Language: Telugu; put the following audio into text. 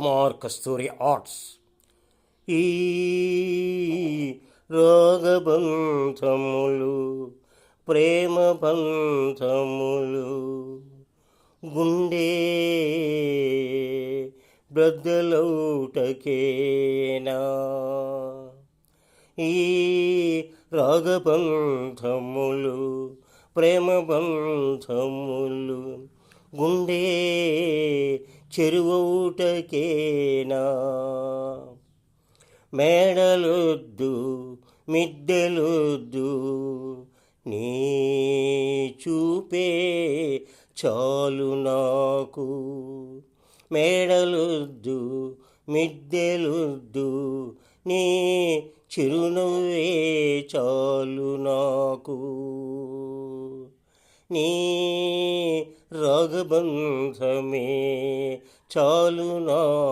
కుమార్ కస్తూరి ఆర్ట్స్. ఈ రాగబంధములు ప్రేమ బంధములు గుండె బ్రద్దలౌటకేనా. ఈ రాగబంధములు ప్రేమ బంధములు గుండె చెరువౌటకేనా. మేడలొద్దు మిద్దెలొద్దు నీ చూపే చాలు నాకు. మేడలొద్దు మిద్దెలొద్దు నీ చిరునవ్వే చాలు నాకు. నీ రాగబంధమే చాలు నాకు.